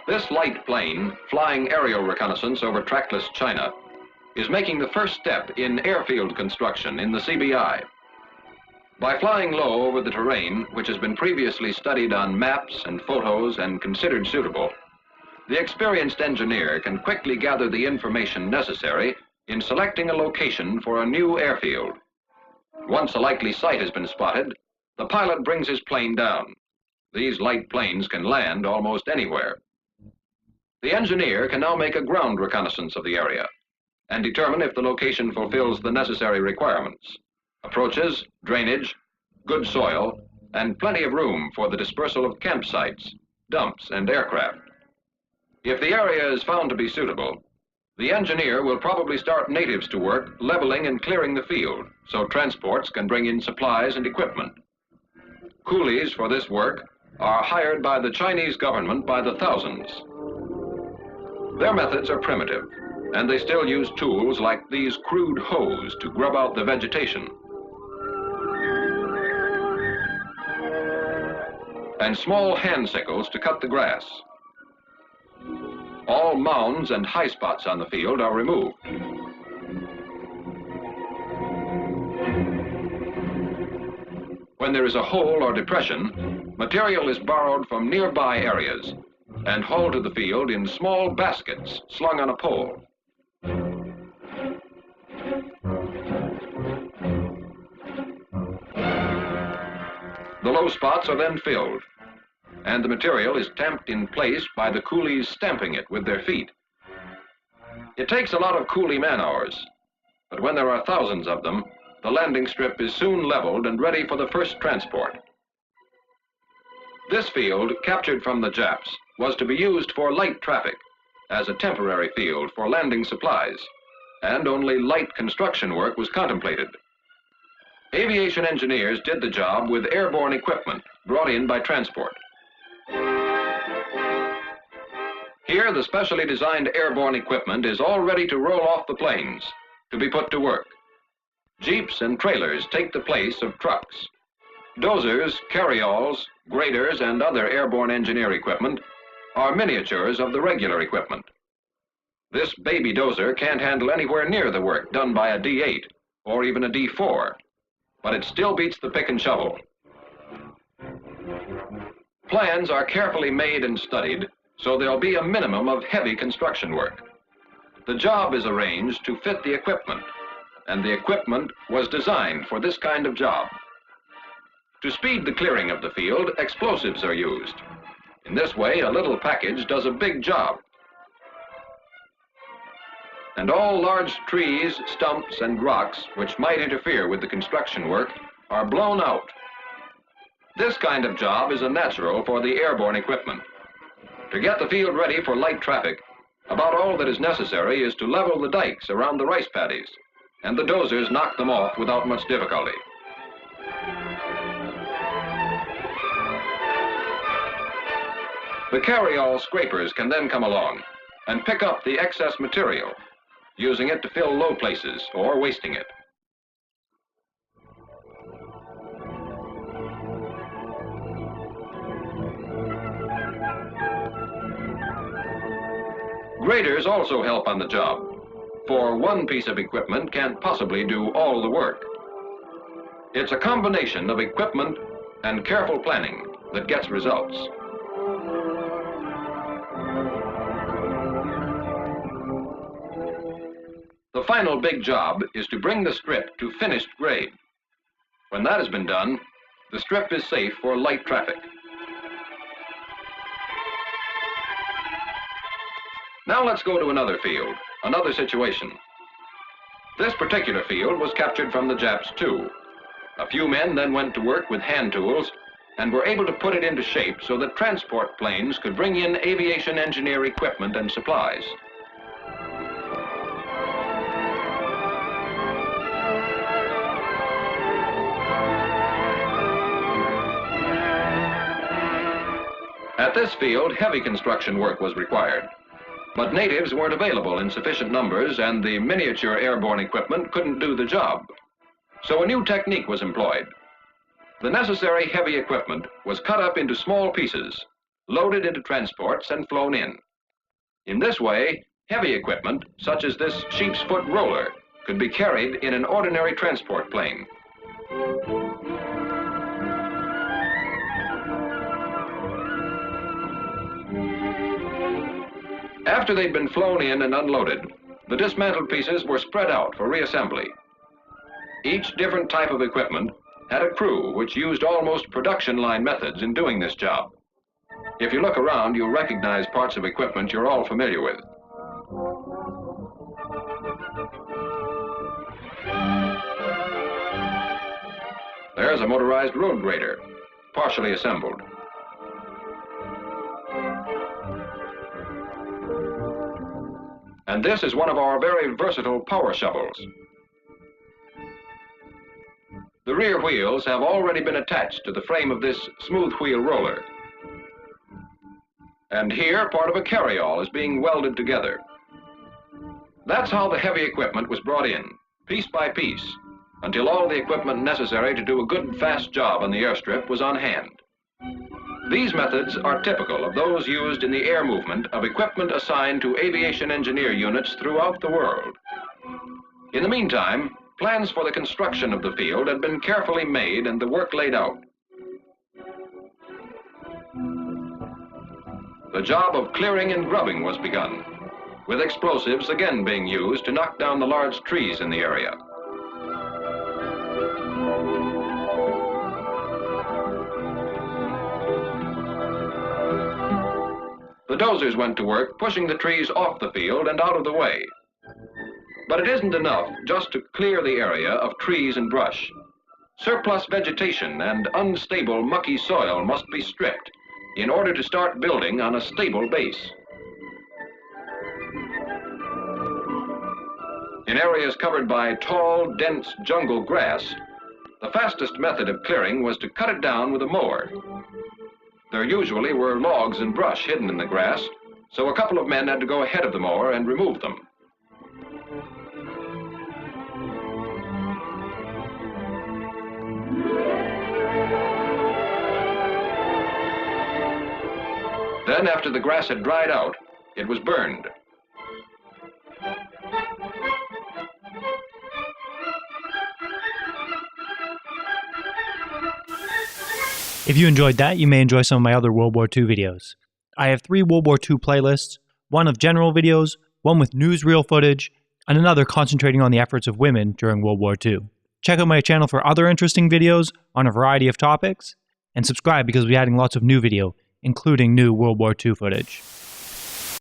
This light plane, flying aerial reconnaissance over trackless China, is making the first step in airfield construction in the CBI. By flying low over the terrain, which has been previously studied on maps and photos and considered suitable, the experienced engineer can quickly gather the information necessary in selecting a location for a new airfield. Once a likely site has been spotted, the pilot brings his plane down. These light planes can land almost anywhere. The engineer can now make a ground reconnaissance of the area and determine if the location fulfills the necessary requirements: approaches, drainage, good soil, and plenty of room for the dispersal of campsites, dumps, and aircraft. If the area is found to be suitable, the engineer will probably start natives to work leveling and clearing the field so transports can bring in supplies and equipment. Coolies for this work are hired by the Chinese government by the thousands. Their methods are primitive, and they still use tools like these crude hoes to grub out the vegetation, and small hand sickles to cut the grass. All mounds and high spots on the field are removed. When there is a hole or depression, material is borrowed from nearby areas and hauled to the field in small baskets slung on a pole. The low spots are then filled, and the material is tamped in place by the coolies stamping it with their feet. It takes a lot of coolie man-hours, but when there are thousands of them, the landing strip is soon leveled and ready for the first transport. This field, captured from the Japs, was to be used for light traffic as a temporary field for landing supplies, and only light construction work was contemplated. Aviation engineers did the job with airborne equipment brought in by transport. Here, the specially designed airborne equipment is all ready to roll off the planes to be put to work. Jeeps and trailers take the place of trucks. Dozers, carryalls, graders, and other airborne engineer equipment are miniatures of the regular equipment. This baby dozer can't handle anywhere near the work done by a D8 or even a D4, but it still beats the pick and shovel. Plans are carefully made and studied, so there'll be a minimum of heavy construction work. The job is arranged to fit the equipment, and the equipment was designed for this kind of job. To speed the clearing of the field, explosives are used. In this way, a little package does a big job. And all large trees, stumps, and rocks which might interfere with the construction work are blown out. This kind of job is a natural for the airborne equipment. To get the field ready for light traffic, about all that is necessary is to level the dikes around the rice paddies, and the dozers knock them off without much difficulty. The carryall scrapers can then come along and pick up the excess material, using it to fill low places or wasting it. Graders also help on the job, for one piece of equipment can't possibly do all the work. It's a combination of equipment and careful planning that gets results. The final big job is to bring the strip to finished grade. When that has been done, the strip is safe for light traffic. Now let's go to another field, another situation. This particular field was captured from the Japs too. A few men then went to work with hand tools and were able to put it into shape so that transport planes could bring in aviation engineer equipment and supplies. At this field, heavy construction work was required. But natives weren't available in sufficient numbers, and the miniature airborne equipment couldn't do the job. So a new technique was employed. The necessary heavy equipment was cut up into small pieces loaded into transports and flown in. In this way, heavy equipment, such as this sheep's foot roller, could be carried in an ordinary transport plane. After they'd been flown in and unloaded, the dismantled pieces were spread out for reassembly. Each different type of equipment had a crew which used almost production line methods in doing this job. If you look around, you'll recognize parts of equipment you're all familiar with. There's a motorized road grader, partially assembled. And this is one of our very versatile power shovels. The rear wheels have already been attached to the frame of this smooth wheel roller. And here, part of a carryall is being welded together. That's how the heavy equipment was brought in, piece by piece, until all the equipment necessary to do a good, fast job on the airstrip was on hand. These methods are typical of those used in the air movement of equipment assigned to aviation engineer units throughout the world. In the meantime, plans for the construction of the field had been carefully made and the work laid out. The job of clearing and grubbing was begun, with explosives again being used to knock down the large trees in the area. The dozers went to work pushing the trees off the field and out of the way. But it isn't enough just to clear the area of trees and brush. Surplus vegetation and unstable, mucky soil must be stripped in order to start building on a stable base. In areas covered by tall, dense jungle grass, the fastest method of clearing was to cut it down with a mower. There usually were logs and brush hidden in the grass, so a couple of men had to go ahead of the mower and remove them. Then, after the grass had dried out, it was burned. If you enjoyed that, you may enjoy some of my other World War II videos. I have 3 World War II playlists, one of general videos, one with newsreel footage, and another concentrating on the efforts of women during World War II. Check out my channel for other interesting videos on a variety of topics, and subscribe because we'll be adding lots of new video, including new World War II footage.